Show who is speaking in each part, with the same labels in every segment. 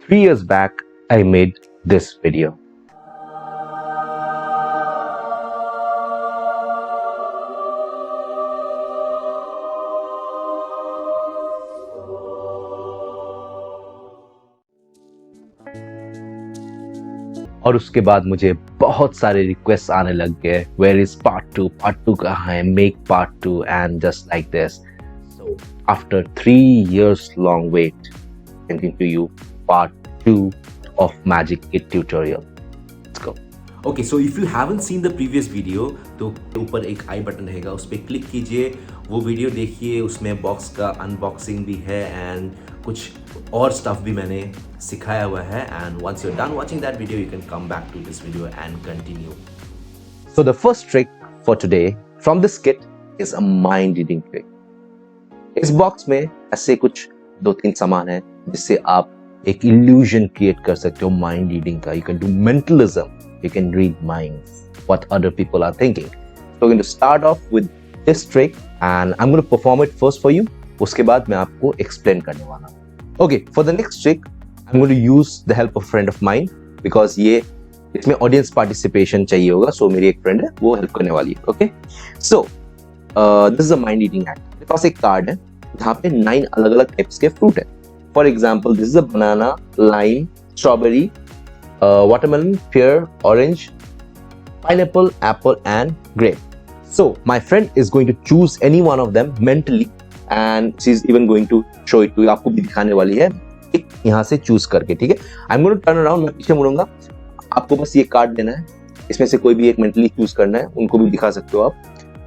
Speaker 1: 3 years back, I made this video. और उसके बाद मुझे बहुत सारे रिक्वेस्ट आने लग गए, वेयर इज पार्ट टू कहाँ है, make part two, and just like this. So after 3 years long wait, thinking to you part 2 of Magic Kit tutorial. Let's go.
Speaker 2: Okay, so if you haven't seen the previous video तो ऊपर एक आई button रहेगा, उस पर click कीजिए, वो video देखिए. उसमें बॉक्स का अनबॉक्सिंग भी है एंड कुछ और स्टफ भी मैंने सिखाया हुआ है. And once you are done watching that video, you can come back to this video and continue.
Speaker 1: So the first trick for today from this kit is a mind reading trick. इस box में ऐसे कुछ 2-3 सामान है जिससे आप एक illusion create कर सकते हो माइंड रीडिंग का. You can do mentalism. You can read minds, what other people are thinking. So we're going to start off with this trick and I'm going to perform it first for you. उसके बाद मैं आपको explain करने वाला हूँ. Okay, for the next trick, I'm going to use the help of a friend of mine because इसमें audience participation चाहिए होगा. So मेरी एक friend है, वो help करने वाली है. Okay, so this is a mind reading act. मेरे पास एक कार्ड है जहाँ पे 9 अलग-अलग types के fruit है. For example, this is a banana, lime, strawberry, watermelon, pear, orange, pineapple, apple and grape. So my friend is going to choose any one of them mentally and she's even going to show it to you. आपको भी दिखाने वाली है एक यहाँ से choose करके. ठीक है, I'm going to turn around, मैं पीछे मुड़ूंगा, आपको बस ये कार्ड देना है, इसमें से कोई भी एक मेंटली चूज करना है, उनको भी दिखा सकते हो आप.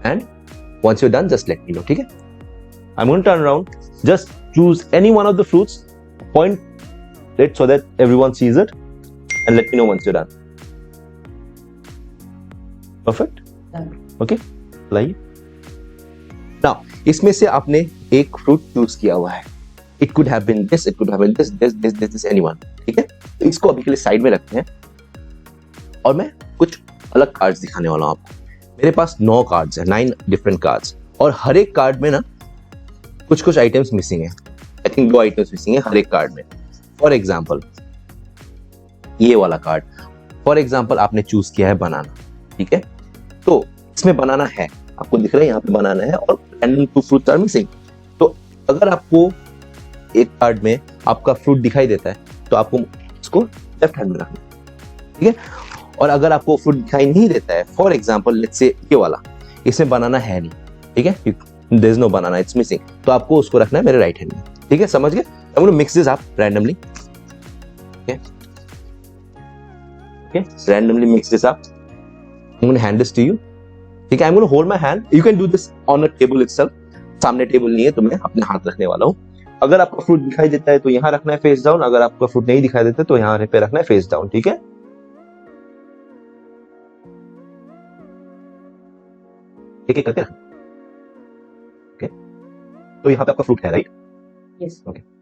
Speaker 1: And once you're done, just let me know. ठीक है, I'm going to turn around, just choose any one of the fruits, point it so that everyone sees it. And let me know once you're done. Perfect?
Speaker 3: Done.
Speaker 1: Okay? लाइए. Now, इसमें से आपने एक fruit choose किया हुआ है. It could have been this, it could have been this, anyone. ठीक है? तो इसको अभी के लिए साइड में रखते हैं और मैं कुछ अलग कार्ड्स दिखाने वाला हूँ आपको. मेरे पास 9 कार्ड्स हैं, 9 डिफरेंट कार्ड्स, और हर एक कार्ड में ना कुछ आइटम्स मिसिंग है. आई थिंक 2 आइटम्स मिसिंग है हर एक कार्ड में. फॉर एग्जाम्पल ये वाला कार्ड, फॉर एग्जाम्पल आपने चूज किया है बनाना. ठीक है, तो इसमें बनाना है, आपको दिख रहा है यहाँ पे बनाना है और रैंडम 2 फ्रूट्स आर मिसिंग. तो अगर आपको एक कार्ड में आपका फ्रूट दिखाई देता है तो आपको इसको लेफ्ट हैंड में रखना है. ठीक है, और अगर आपको फ्रूट दिखाई नहीं देता है, फॉर एग्जाम्पल लेट्स से ये वाला, इसमें बनाना है नहीं. ठीक है, there is no banana, it's missing, तो आपको उसको रखना है मेरे राइट हैंड में. ठीक है, समझ गए? I am going to mix this up randomly. Okay, randomly mix this up. I'm going to hand this to you. ठीक है, I'm going to hold my hand. You can do this on a table itself. सामने table नहीं है तो मैं अपने हाथ रखने वाला हूँ. अगर आपका फ्रूट दिखाई देता है तो यहाँ रखना है फेस डाउन, अगर आपका फ्रूट नहीं दिखाई देता तो यहाँ पे रखना है फेस डाउन. ठीक है, ठीक है करते हैं. ओके, तो यहाँ पे आपका फ्रूट है, राइट?
Speaker 3: Yes.
Speaker 1: ओके,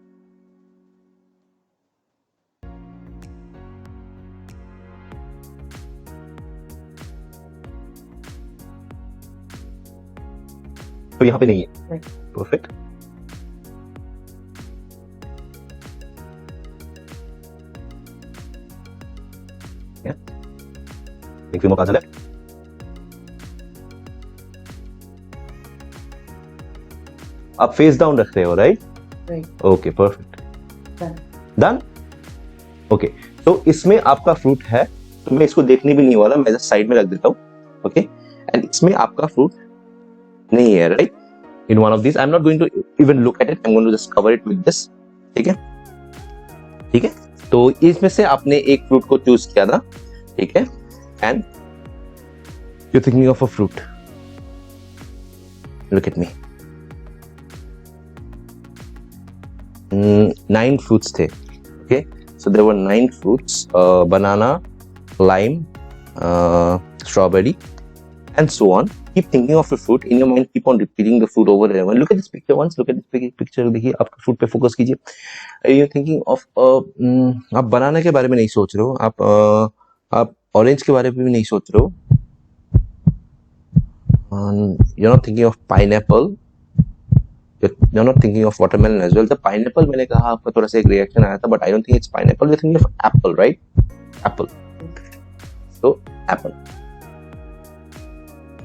Speaker 1: तो यहाँ पे नहीं है.
Speaker 3: Right.
Speaker 1: परफेक्ट. एक few more cards are left. आप फेस डाउन रख रहे हो, right?
Speaker 3: Right.
Speaker 1: Okay, perfect.
Speaker 3: Done.
Speaker 1: Done. Okay, तो इसमें आपका फ्रूट है, तो मैं इसको देखने भी नहीं वाला, मैं जस्ट साइड में रख देता हूँ. ओके, एंड इसमें आपका फ्रूट नहीं है, right? In one of this I am not going to even look at it, I am going to just cover it with this. ठीक है, ठीक है, तो इसमें से आपने एक फ्रूट को चूज किया था. ठीक है, and you are thinking of a fruit. Look at me. 9 fruits थे. Okay, so there were 9 fruits, banana, lime, strawberry, and so on. Keep thinking of a fruit in your mind. Keep on repeating the fruit over and over. Look at this picture once. Look at this picture. देखिए, आपका fruit पे focus कीजिए. You're thinking of आप banana के बारे में नहीं सोच रहे हो, आप orange के बारे में भी नहीं सोच रहे हो. You're not thinking of pineapple. you're not thinking of watermelon as well. The pineapple मैंने कहा आपका थोड़ा सा एक रिएक्शन आया था, but I don't think it's pineapple. You're thinking of apple, right? Apple. So apple.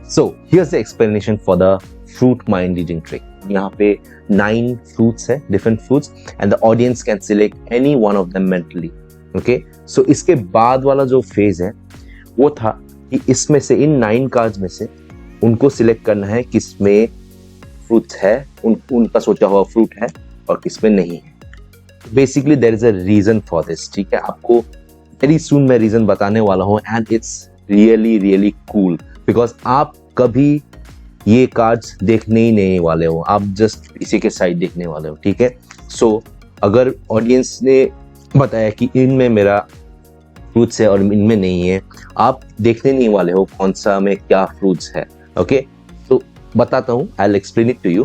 Speaker 1: So here's the explanation for the fruit mind reading trick. यहाँ पे 9 fruits है, different fruits, and the audience can select any one of them mentally. Okay? So इसके बाद वाला जो phase है वो था कि इसमें से इन 9 कार्ड्स में से उनको सिलेक्ट करना है किसमें फ्रूट है, उनका सोचा हुआ फ्रूट है और किसमें नहीं है। Basically there is a reason for this, ठीक है। आपको वेरी सून मैं रीजन बताने वाला हूँ and it's really really cool because आप कभी ये कार्ड्स देखने ही नहीं वाले हो, आप जस्ट इसी के साइड देखने वाले हो, ठीक है। सो अगर ऑडियंस ने बताया कि इनमें मेरा फ्रूट्स है और इनमें नहीं है, आप देखने नहीं वाले हो कौन सा में क्या फ्रूट्स है। ओके, तो बताता हूँ, I will explain it to you.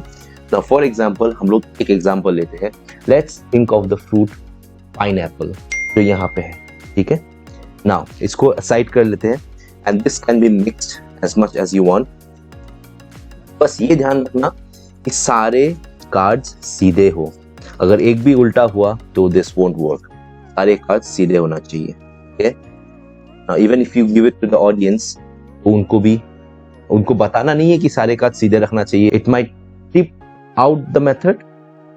Speaker 1: Now for example हम लोग एक एग्जांपल लेते हैं। Let's think of the fruit pineapple जो यहाँ पे है, ठीक है। नाउ इसको असाइड कर लेते हैं and this can be mixed as much as you want. बस ये ध्यान रखना कि सारे कार्ड्स सीधे हो, अगर एक भी उल्टा हुआ तो दिस वोंट वर्क। सारे कार्ड्स सीधे होना चाहिए, okay. Now even if you give it to the audience, तो उनको बताना नहीं है कि सारे कार्ड सीधे रखना चाहिए। It might tip out the method,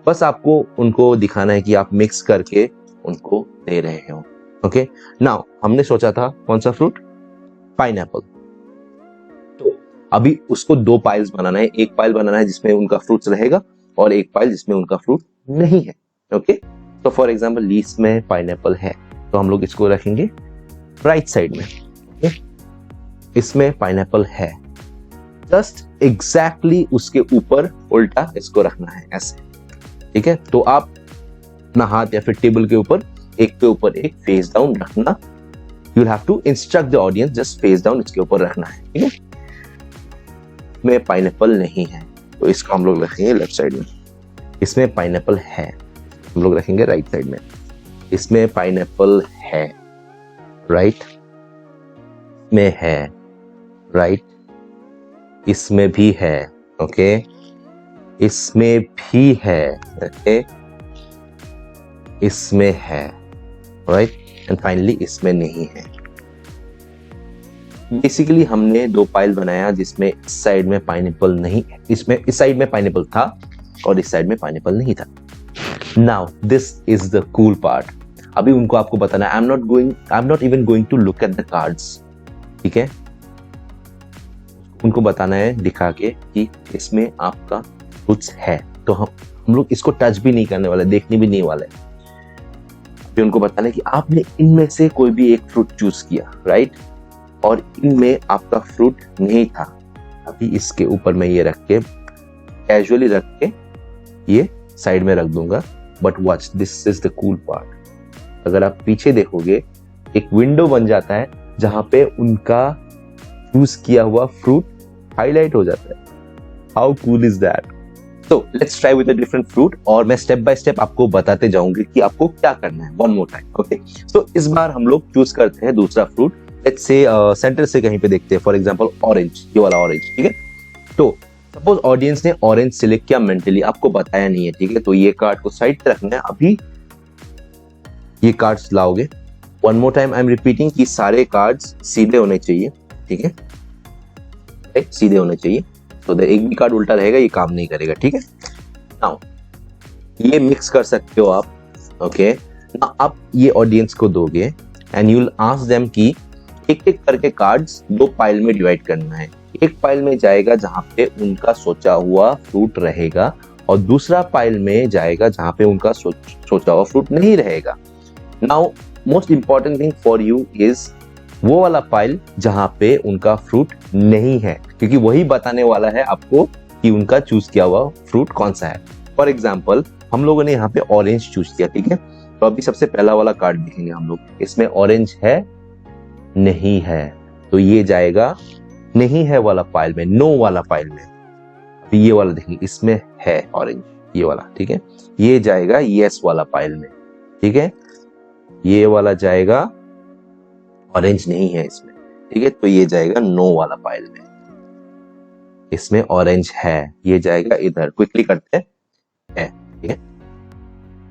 Speaker 1: बस आपको उनको दिखाना है कि आप मिक्स करके उनको दे रहे हो, ओके। नाउ हमने सोचा था कौन सा फ्रूट, पाइनएप्पल। तो अभी उसको 2 पाइल्स बनाना है, एक पाइल बनाना है जिसमें उनका फ्रूट्स रहेगा और एक पाइल जिसमें उनका फ्रूट नहीं है, ओके। तो फॉर एग्जाम्पल लीस्ट में पाइनएप्पल है तो हम लोग इसको रखेंगे राइट साइड में, ओके। इसमें पाइनएप्पल है, जस्ट एग्जैक्टली उसके ऊपर उल्टा इसको रखना है ऐसे, ठीक है। तो आप अपना हाथ या फिर टेबल के ऊपर एक पे ऊपर एक फेस डाउन रखना। You have to instruct the audience, just face down इसके ऊपर रखना है, ठीक है। इसमें पाइनएप्पल नहीं है तो इसको हम लोग रखेंगे लेफ्ट साइड में। इसमें पाइनएप्पल है, हम लोग रखेंगे राइट साइड में। इसमें पाइनएप्पल है, राइट में है, राइट, इसमें भी है, ओके, इसमें भी है, ओके, इसमें है, राइट, एंड फाइनली इसमें नहीं है। बेसिकली हमने 2 पाइल बनाया जिसमें इस साइड में पाइनएप्पल नहीं, इसमें इस साइड में पाइनएप्पल था और इस साइड में पाइनएप्पल नहीं था। Now this is the cool part. अभी उनको आपको बताना I am not even going to look at the cards, ठीक है। उनको बताना है दिखा के कि इसमें आपका फ्रूट्स है, तो हम लोग इसको टच भी नहीं करने वाले, देखने भी नहीं वाले। फिर उनको बताना है कि आपने इनमें से कोई भी एक फ्रूट चूज किया, राइट, और इनमें आपका फ्रूट नहीं था। अभी इसके ऊपर मैं ये रख के कैजुअली रख के ये साइड में रख दूंगा, but watch this is the cool part. अगर आप पीछे देखोगे एक विंडो बन जाता है जहां पे उनका चूज किया हुआ फ्रूट हाईलाइट हो जाता है। How cool is that? तो let's try with a different fruit और मैं स्टेप बाय स्टेप आपको बताते जाऊंगी कि आपको क्या करना है। One more time, okay. So इस बार हम लोग चूज करते हैं दूसरा फ्रूट। लेट्स से सेंटर से कहीं पे देखते हैं, फॉर एग्जांपल ऑरेंज, ये वाला ऑरेंज, ठीक है। तो सपोज ऑडियंस ने ऑरेंज सिलेक्ट किया मेंटली, आपको बताया नहीं है, ठीक है। तो ये कार्ड को साइड पे रखना है। अभी ये कार्ड्स लाओगे, one more time I am repeating कि सारे कार्ड्स सीधे होने चाहिए, ठीक है, राइट, सीधे होने चाहिए। तो एक भी कार्ड उल्टा रहेगा ये काम नहीं करेगा, ठीक है। नाउ ये मिक्स कर सकते हो आप, ओके। नाउ आप ये ऑडियंस को दोगे and you will ask them कि एक एक करके कार्ड्स 2 पाइल में डिवाइड करना है। एक पाइल में जाएगा जहां पे उनका सोचा हुआ फ्रूट रहेगा और दूसरा पाइल में जाएगा जहां पे उनका सोचा हुआ फ्रूट नहीं रहेगा। Now most important thing for you is वो वाला पाइल जहां पे उनका फ्रूट नहीं है, क्योंकि वही बताने वाला है आपको कि उनका चूज किया हुआ फ्रूट कौन सा है। फॉर एग्जाम्पल हम लोगों ने यहाँ पे ऑरेंज चूज किया, ठीक है। तो अभी सबसे पहला वाला कार्ड देखेंगे हम लोग, इसमें ऑरेंज है नहीं है, तो ये जाएगा नहीं है वाला पाइल में, नो वाला पाइल में। अभी ये वाला देखेंगे, इसमें है ऑरेंज, ये वाला, ठीक है, ये जाएगा यस वाला पाइल में, ठीक है। ये वाला जाएगा ऑरेंज नहीं है इसमें, ठीक है, तो ये जाएगा नो वाला पाइल में। इसमें ऑरेंज है, ये जाएगा इधर। क्विकली करते हैं, है, ठीक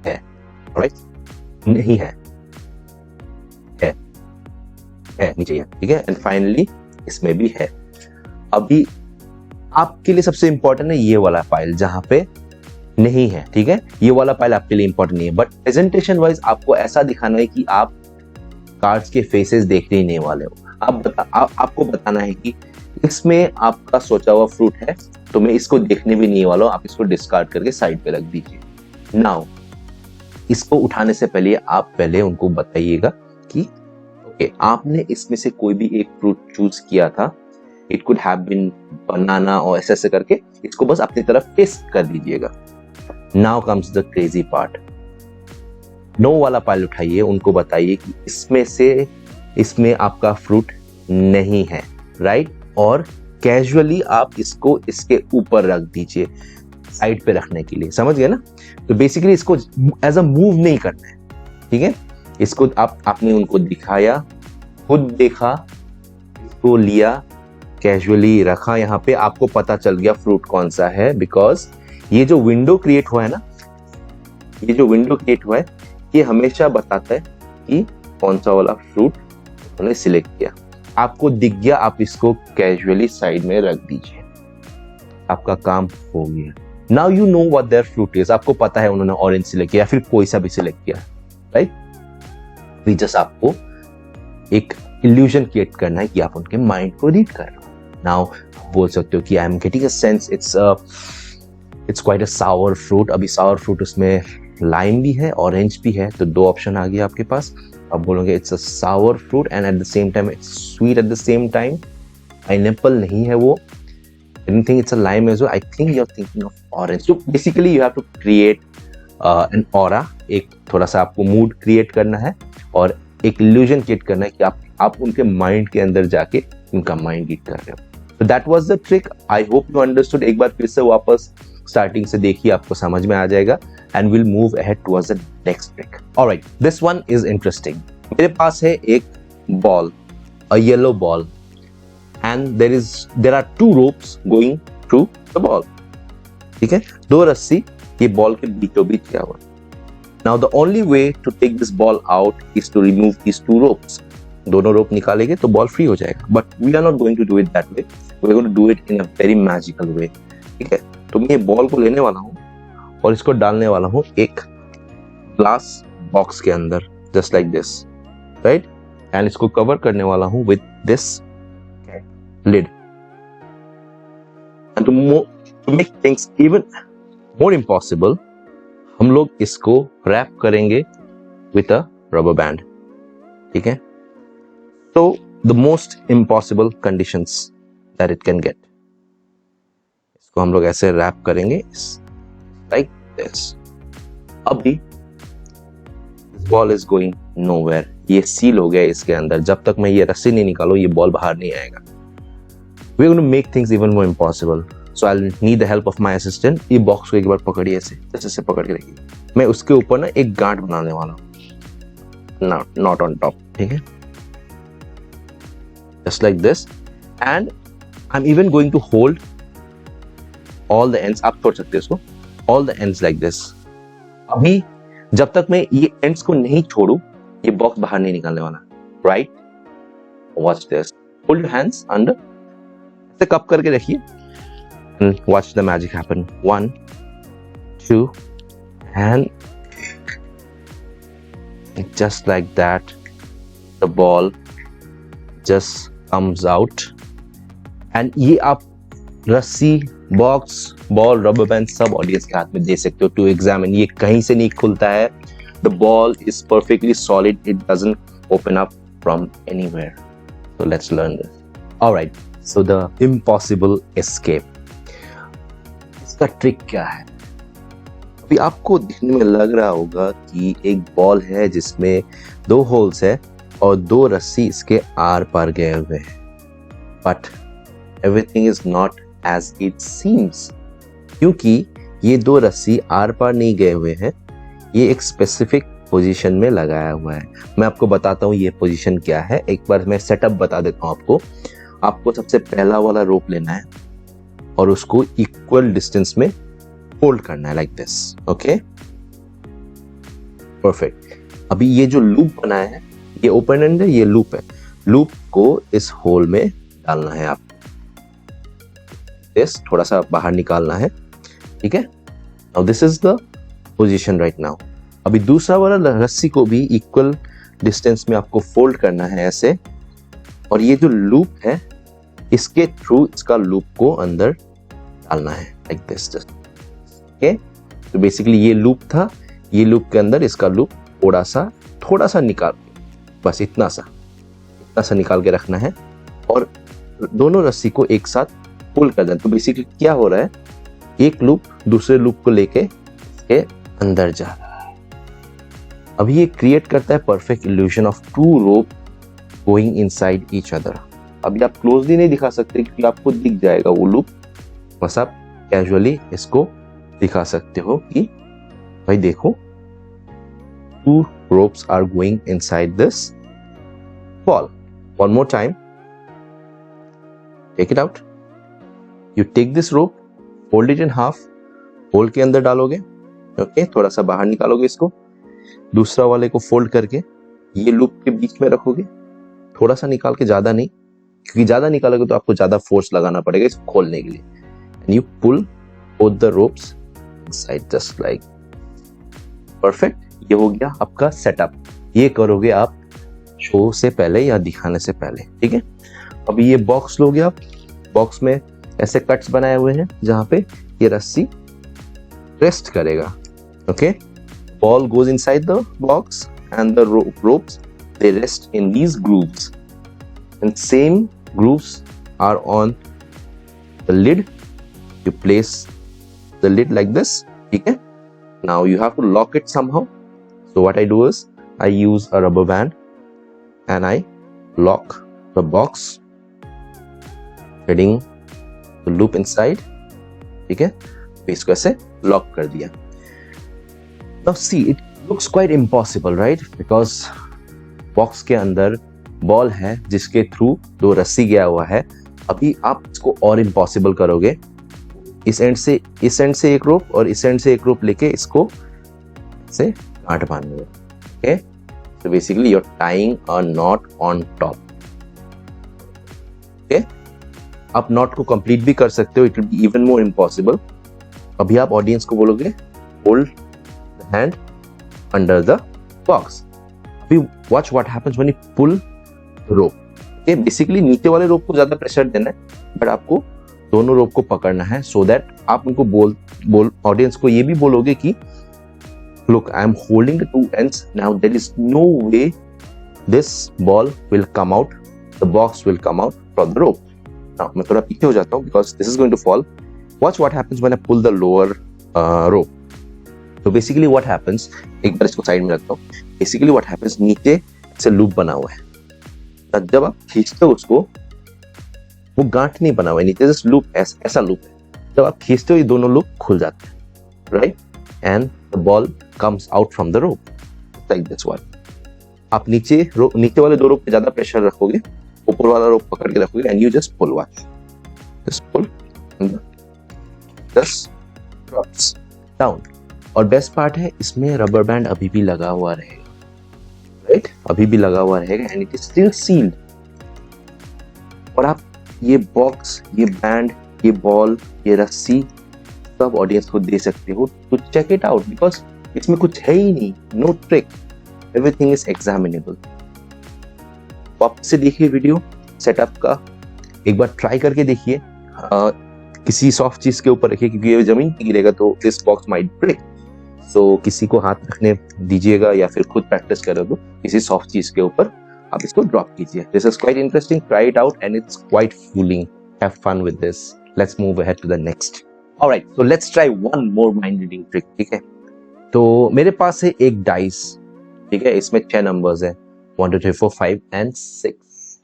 Speaker 1: है, ऑलराइट, नहीं है, है नीचे है, ठीक है, एंड फाइनली इसमें भी है। अभी आपके लिए सबसे इंपॉर्टेंट है ये वाला फाइल जहां पे नहीं है, ठीक है, ये वाला फाइल आपके लिए इंपॉर्टेंट नहीं है, बट प्रेजेंटेशन वाइज आपको ऐसा दिखाना है कि आप कार्ड्स के फेसेस देखने ही नहीं वाले हो। आपको बताना है कि इसमें आपका सोचा हुआ फ्रूट है, तो मैं इसको देखने भी नहीं वाला हूं, आप इसको डिस्कार्ड करके साइड पे रख दीजिए। नाउ इसको उठाने से पहले आप पहले उनको बताइएगा कि ओके, आपने इसमें से कोई भी एक फ्रूट चूज किया था, इट कुड हैव बीन बनाना और ऐसे करके इसको बस अपनी तरफ टेस्ट कर दीजिएगा। Now comes the crazy part. No वाला फाइल उठाइए, उनको बताइए कि इसमें आपका फ्रूट नहीं है, राइट, और कैजुअली आप इसको इसके ऊपर रख दीजिए साइड पे रखने के लिए, समझ गए ना। तो बेसिकली इसको एज अ मूव नहीं करना है, ठीक है, इसको आपने उनको दिखाया, खुद देखा, इसको लिया, कैजुअली रखा, यहाँ पे आपको पता चल गया फ्रूट कौन सा है, बिकॉज ये जो विंडो क्रिएट हुआ है ना, ये जो विंडो क्रिएट हुआ है ये हमेशा बताता है कि कौन सा वाला फ्रूट उन्होंने सिलेक्ट किया। आपको दिख गया, आप इसको कैजुअली साइड में रख दीजिए, आपका काम हो गया। Now you know what their fruit is, आपको पता है उन्होंने ऑरेंज सिलेक्ट किया, फिर कोई सा भी सिलेक्ट किया, राइट। जस्ट आपको एक इल्यूजन क्रिएट करना है कि आप उनके माइंड को रीड कर रहे हो। नाउ बोल सकते हो कि I am getting a sense it's quite a sour fruit. अभी सावर फ्रूट उसमें लाइम भी है, ऑरेंज भी है, तो दो ऑप्शन आ गया आपके पास। आप बोलोगे it's a sour fruit and at the same time it's sweet at the same time. Pineapple नहीं है वो, I don't think it's a lime as well. I think you're thinking of orange. So basically you have to create an aura. एक थोड़ा सा आपको mood create करना है और एक illusion क्रिएट करना है कि आप उनके माइंड के अंदर जाके उनका माइंड रीड कर रहे हो। So that was the trick. I hope you understood. एक बार फिर से वापस स्टार्टिंग से देखिए, आपको समझ में आ जाएगा and we'll move ahead towards the next trick. Alright, this one is interesting. मेरे पास है एक ball, a yellow ball. And there are two ropes going through the ball. ठीक है, दो रस्सी ये बॉल के बीचों बीच किया हुआ। Now the only way to take this ball out is to remove these two ropes. दोनों रोप निकालेंगे तो बॉल फ्री हो जाएगा, but we are not going to do it that way. We are going to do it in a very magical way. ठीक है, तो मैं ये बॉल को लेने वाला हूँ और इसको डालने वाला हूँ एक ग्लास बॉक्स के अंदर, just like this, right? And इसको कवर करने वाला हूँ with this lid. And to make things even more impossible, हम लोग इसको रैप करेंगे with a rubber band. ठीक है, so the most impossible conditions that it can get. इसको हम लोग ऐसे रैप करेंगे like this. अभी this ball is going nowhere. ये सील हो गया इसके अंदर, जब तक मैं ये रस्सी नहीं निकालूं ये बॉल बाहर नहीं आएगा। We're going to make things even more impossible. So I'll need the help of my assistant. ये बॉक्स को एक बार पकड़िए, ऐसे पकड़ के रखिए। मैं उसके ऊपर ना एक गांठ बनाने वाला हूँ, not on top, ठीक है? Just like this. And I'm even going to hold all the ends. आप छोड़ सकते हैं इसको, all the ends like this. अभी जब तक मैं ये ends को नहीं छोड़ू ये बॉक्स बाहर नहीं निकलने वाला, right? Watch this. Hold your hands under. ऐसे कप करके रखिए and watch the magic happen. 1, 2 and just like that the ball just comes out. and ये आप रस्सी, बॉक्स, बॉल, रबर बैंड सब ऑडियंस के हाथ में दे सकते हो to examine. ये कहीं से नहीं खुलता है, the ball is perfectly solid, it doesn't open up from anywhere. So let's learn this. Alright, so the impossible escape. इसका ट्रिक क्या है? अभी आपको दिखने में लग रहा होगा कि एक बॉल है जिसमें दो होल्स है और दो रस्सी इसके आर पार गए हुए हैं, but everything is not as it seems, क्योंकि ये दो रस्सी आर पार नहीं गए हुए हैं, ये एक स्पेसिफिक पोजीशन में लगाया हुआ है। मैं आपको बताता हूँ ये पोजीशन क्या है, एक बार मैं सेटअप बता देता हूँ आपको। आपको सबसे पहला वाला रोप लेना है और उसको इक्वल डिस्टेंस में फोल्ड करना है लाइक दिस। Okay, perfect. अभी ये जो लूप बनाया है, ये ओपन एंड है, ये लूप है। लूप को इस होल में डालना है आपको, इस थोड़ा सा बाहर निकालना है, ठीक है। Now this is the position right now. अभी दूसरा वाला रस्सी को भी इक्वल डिस्टेंस में आपको फोल्ड करना है ऐसे, और ये जो लूप है इसके थ्रू इसका लूप को अंदर डालना है लाइक दिस। ओके, तो बेसिकली ये लूप था, ये लूप के अंदर इसका लूप थोड़ा सा निकाल, बस इतना सा निकाल के रखना है, और दोनों रस्सी को एक साथ पुल कर देना। तो बेसिकली क्या हो रहा है, एक लूप दूसरे लूप को लेके इसके अंदर जा रहा है। अभी ये क्रिएट करता है perfect illusion of two rope going inside each other. अभी आप क्लोजली नहीं दिखा सकते क्योंकि आपको दिख जाएगा वो लूप, बस आप कैजुअली इसको दिखा सकते हो कि भाई देखो, to ropes are going inside this ball. One more time, take it out. You take this rope, fold it in half, hole के अंदर डालोगे, ओके, थोड़ा सा बाहर निकालोगे इसको, दूसरा वाले को फोल्ड करके ये लूप के बीच में रखोगे, थोड़ा सा निकाल के, ज्यादा नहीं, क्योंकि ज्यादा निकालोगे तो आपको ज्यादा फोर्स लगाना पड़ेगा इसको खोलने के लिए। And you pull both the ropes inside just like perfect। ये हो गया आपका सेटअप। ये करोगे आप शो से पहले या दिखाने से पहले, ठीक है। अभी ये बॉक्स लोगे आप, बॉक्स में ऐसे कट्स बनाए हुए हैं जहां पे ये रस्सी रेस्ट करेगा। Okay, ball goes inside the box and the ropes they rest in these grooves, and same grooves are on the lid। You place the lid like this, ठीक है। Now you have to lock it somehow, so what I do is I use a rubber band and I lock the box, threading the loop inside, ठीक है। इसको ऐसे lock कर दिया। Now see, it looks quite impossible, right? Because box के अंदर ball है जिसके थ्रू दो रस्सी गया हुआ है। अभी आप इसको और इम्पॉसिबल करोगे, इस एंड से एक रोप और इस एंड से एक रोप लेके इसको से गांठ बांधोगे। Okay, so basically you're tying a knot on top। Okay, आप नॉट को कंप्लीट भी कर सकते हो, it will be even more impossible. अभी आप ऑडियंस को बोलोगे hold the hand under the box. अभी watch what happens when you pull rope. Okay, basically नीचे वाले रोप को ज्यादा प्रेशर देना है, बट आपको दोनों रोप को पकड़ना है, सो दैट आप उनको बोल ऑडियंस को ये भी बोलोगे कि look, I am holding the two ends, now there is no way this ball will come out, the box will come out from the rope। now मैं थोड़ा पीछे हो जाता हूँ because this is going to fall। watch what happens when I pull the lower rope। so basically what happens, एक बार इसको side में रखता हूँ। basically what happens, नीचे से लूप बना हुआ है, जब आप खींचते हो उसको, वो गांठ नहीं बना हुआ है नीचे, जस्ट लूप, ऐसा लूप है। जब आप खींचते हो ये दोनों लूप खुल जाते हैं, right, and the ball comes out from the rope like this one। आप नीचे वाले दो रोप पे ज्यादा प्रेशर रखोगे, ऊपर वाला रोप पकड़ के रखोगे, and you just pull, watch, just pull and just drops down। और बेस्ट पार्ट है, इसमें रबर बैंड अभी भी लगा हुआ रहेगा, राइट, अभी भी लगा हुआ रहेगा, and it is still sealed। और आप ये बॉक्स, ये बैंड, ये बॉल, ये रस्सी सब ऑडियंस को दे सकते हो तो चेक इट आउट, बिकॉज इसमें कुछ है ही नहीं, no trick, everything is examinable. वापस से देखिए वीडियो सेटअप का, एक बार ट्राई करके देखिए, किसी सॉफ्ट चीज के ऊपर रखिए क्योंकि ये जमीन पे गिरेगा तो दिस बॉक्स माइट ब्रेक। सो किसी को हाथ रखने दीजिएगा या फिर खुद प्रैक्टिस करो तो किसी सॉफ्ट चीज के ऊपर आप इसको ड्रॉप कीजिए। This is quite interesting, try it out and it's quite fooling. Have fun with this. Let's move ahead to the next. Alright, so let's try one more mind reading trick, ठीक है। तो मेरे पास है एक dice, ठीक है, इसमें 6 numbers है, 1 2 3 4 5 and 6।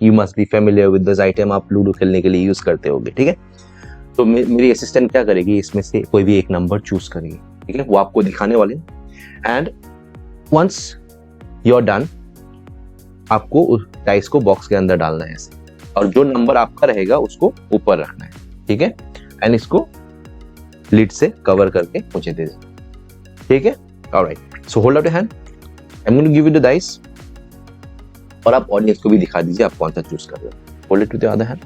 Speaker 1: You must be familiar with this item, आप लूडो खेलने के लिए यूज करते होगे, ठीक है। तो मेरी असिस्टेंट क्या करेगी, इसमें से कोई भी एक नंबर चूज करेगी, ठीक है, वो आपको दिखाने वाले हैं। And once you are done, आपको उस डाइस को बॉक्स के अंदर डालना है ऐसे, और जो नंबर आपका रहेगा उसको ऊपर रखना है, ठीक है। एंड इसको लिड से कवर करके मुझे दे दें, ठीक है। Alright, so hold out your hand, I am going to give you the dice, और आप ऑडियंस को भी दिखा दीजिए आप कौन सा चूज कर रहे हो। Hold it with the other hand,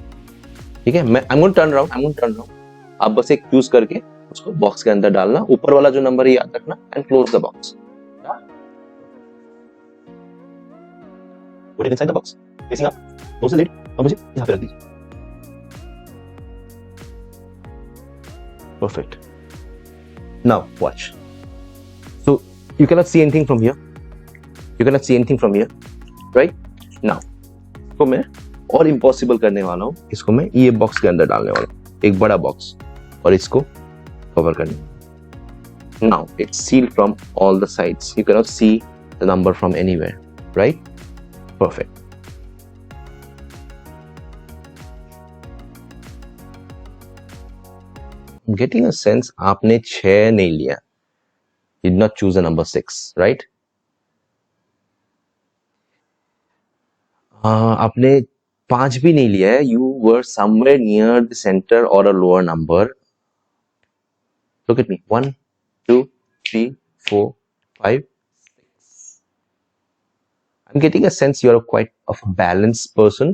Speaker 1: ठीक है। मैं आई एम गोइंग टर्न अराउंड, आप बस एक चूज करके उसको बॉक्स के अंदर डालना, ऊपर वाला जो नंबर है याद रखना, and close the box. Put it inside the box. Facing up. Close the lid. और मुझे यहाँ पे रख दीजिए। Perfect. Now watch. So you cannot see anything from here. Right? Now इसको मैं और इम्पॉसिबल करने वाला हूँ, इसको मैं ये बॉक्स के अंदर डालने वाला हूँ, एक बड़ा बॉक्स, और इसको कवर करने। Now it's sealed from all the sides. You cannot see the number from anywhere. Right? Perfect. I'm getting a sense आपने 6 नहीं लिया. You did not choose the number 6, right? आपने 5 भी नहीं लिया है. You were somewhere near the center or a lower number. Look at me. 1, 2, 3, 4, 5. I'm getting a sense you're quite of a balanced person.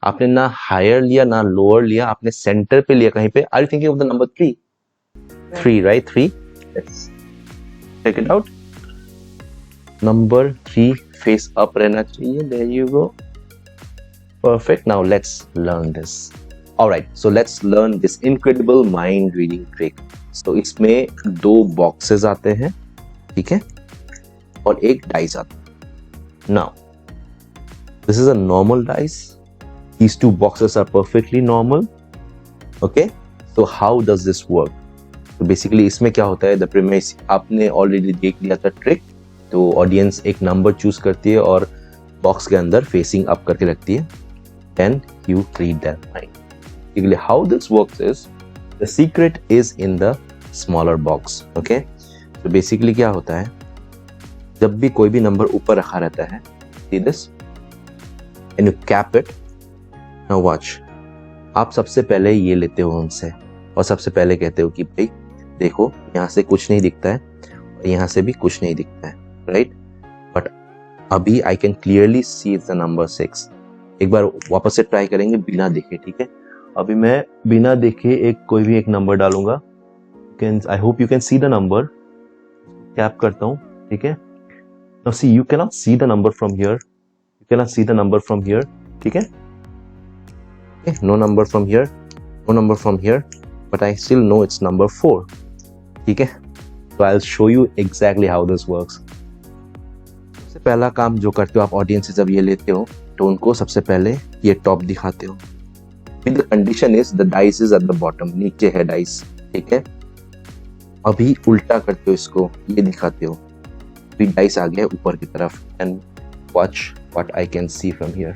Speaker 1: आपने ना हायर लिया ना lower लिया, आपने सेंटर पे लिया कहीं पे. Are you thinking of the number 3? 3, right? 3. Let's check it out. Number 3 face up रहना चाहिए. There you go. Perfect. Now let's learn this. Alright, so let's learn this incredible mind reading trick. So इसमें 2 boxes आते हैं, ठीक है, और एक dice आता है. Now, this is a normal dice. These 2 boxes are perfectly normal. Okay? So how does this work? So basically इसमें क्या होता है, the premise आपने already देख लिया था trick. तो audience एक number choose करती है और box के अंदर facing up करके रखती है. Then you read their mind. Basically how this works is, the secret is in the smaller box. Okay? So basically क्या होता है, जब भी कोई भी नंबर ऊपर रखा रहता है, see this, and you cap it. Now watch. आप सबसे पहले ये लेते हो उनसे और सबसे पहले कहते हो कि भाई देखो यहाँ से कुछ नहीं दिखता है और यहाँ से भी कुछ नहीं दिखता है, राइट? बट अभी I can clearly see the number 6. एक बार वापस से ट्राई करेंगे बिना देखे, ठीक है? अभी मैं बिना देखे कोई भी एक नंबर डालूंगा. I hope you can see the number. Cap करता हूँ, ठीक है? Now see, you cannot see the number from here. ठीक है? Okay, no number from here, but I still know it's number 4. ठीक है? So I'll show you exactly how this works. सबसे पहला काम जो करते हो आप ऑडियंस से जब ये लेते हो तो उनको सबसे पहले ये टॉप दिखाते हो. The condition is the dice is at the bottom. नीचे है dice, ठीक है? अभी उल्टा करते हो इसको, ये दिखाते हो. फिर डाइस आ गया ऊपर की तरफ, and watch what I can see from here.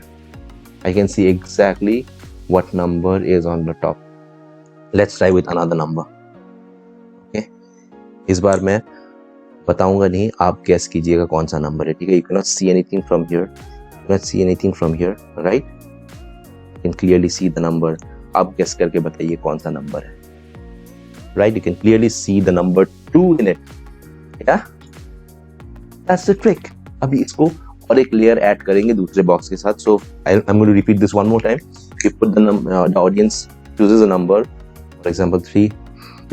Speaker 1: I can see exactly what number is on the top. Let's try with another number. Okay, इस बार मैं बताऊंगा नहीं, आप गेस कीजिएगा कौन सा नंबर है, ठीक है? You can not see anything from here, right? You can clearly see the number. आप गेस करके बताइए कौन सा नंबर है, right? You can clearly see the number 2 in it. या That's the trick. अभी इसको और एक लेयर ऐड करेंगे दूसरे बॉक्स के साथ. So I'm going to repeat this one more time. You put the audience chooses a number, for example 3,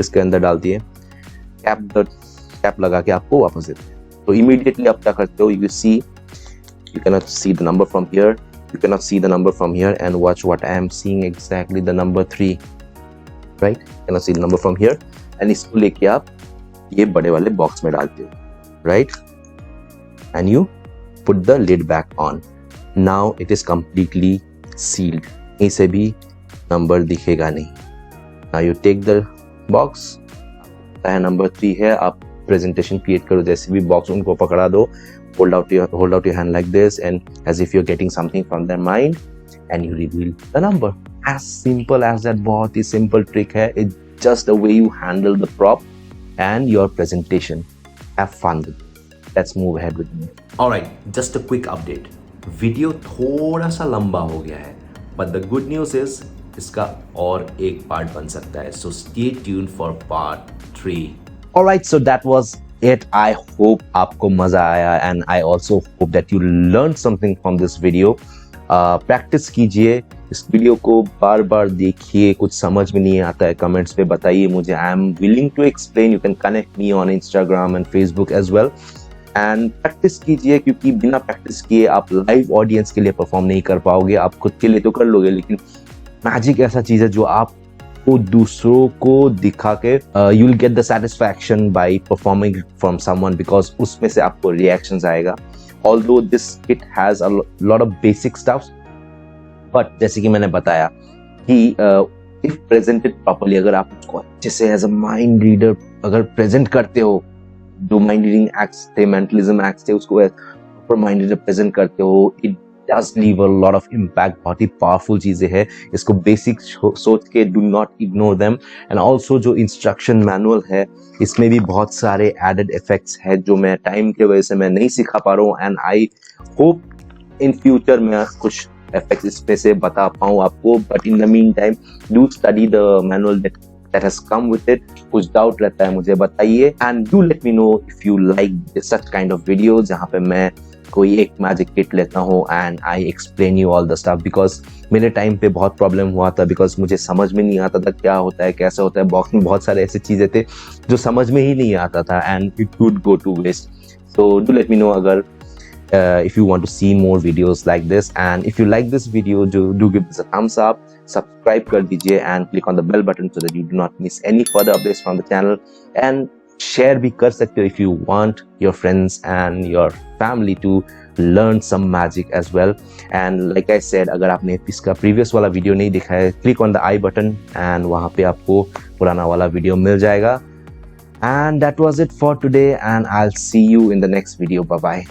Speaker 1: इसके अंदर डाल दिए, कैप लगा के आपको वापस देते हैं. तो immediately आप क्या करते हो, you cannot see the number from here, and watch what I am seeing exactly the number 3, right? You cannot see the number from here, and इसको लेके आप ये बड़े वाले बॉक्स में डालते हो, right? And you put the lid back on. Now it is completely sealed. कहीं से भी नंबर दिखेगा नहीं. Now you take the box. Number 3 है, आप प्रेजेंटेशन क्रिएट करो, जैसे भी बॉक्स उनको पकड़ा दो, hold out your hand like this, and as if you're getting something from their mind, and you reveal the number. As simple as that. बहुत ही simple trick है. It's just the way you handle the prop and your presentation. Have fun with it. Let's move ahead with me.
Speaker 2: Alright, just a quick update. Video थोड़ा सा लंबा हो गया है, but the good news is इसका और एक part बन सकता है. So stay tune for part 3.
Speaker 1: Alright, so that was it. I hope आपको मजा आया and I also hope that you learned something from this video. Practice कीजिए इस वीडियो को, बार बार देखिए. कुछ समझ में नहीं आता है कमेंट्स पे बताइए मुझे. I am willing to explain. You can connect me on Instagram and Facebook as well. And practice कीजिए, क्योंकि बिना प्रैक्टिस किए आप लाइव ऑडियंस के लिए परफॉर्म नहीं कर पाओगे. आप खुद के लिए तो कर लोगे, लेकिन मैजिक ऐसा चीज है जो आपको दूसरों को दिखा के you will get the satisfaction by performing from someone, because उसमें से आपको रिएक्शंस आएगा. Although this kit has a lot of basic stuffs, but जैसे कि मैंने बताया कि इफ प्रेजेंटेड प्रॉपर्ली, अगर आप उसको अच्छे से एज अ माइंड रीडर अगर प्रेजेंट करते हो, जो माइंड रीडिंग एक्ट्स थे, मेंटलिज्म एक्ट्स थे, उसको प्रॉपर माइंड रीडर प्रेजेंट करते हो, it does leave a lot of impact. बहुत ही पावरफुल चीजें हैं. इसको बेसिक सोच के do not ignore them. And also जो इंस्ट्रक्शन मैनुअल है, इसमें भी बहुत सारे एडेड इफेक्ट्स हैं जो मैं टाइम की वजह से मैं नहीं सिखा पा रहा हूँ. And I hope in future मैं कुछ इफेक्ट्स इसमें से बता पाऊँ आपको. But in the mean time do study the manual that has come with it. कुछ डाउट रहता है मुझे बताइए. And do let me know if you like such kind of videos जहाँ पे मैं कोई एक मैजिक किट लेता हूँ and I explain you all the stuff. Because मेरे टाइम पे बहुत प्रॉब्लम हुआ था, बिकॉज मुझे समझ में नहीं आता था क्या होता है, कैसे होता है. बॉक्स में बहुत सारे ऐसे चीजें थे जो समझ में ही नहीं आता था and it would go to waste. So do let me know अगर if you want to see more videos like this, and if you like this video, do give this a thumbs up, subscribe कर दीजिए and click on the bell button so that you do not miss any further updates from the channel. And share भी कर सकते हो if you want your friends and your family to learn some magic as well. And like I said, अगर आपने इसका previous वाला video नहीं देखा है, click on the I button and वहाँ पे आपको पुराना वाला वीडियो मिल जाएगा. And that was it for today, and I'll see you in the next video. Bye bye.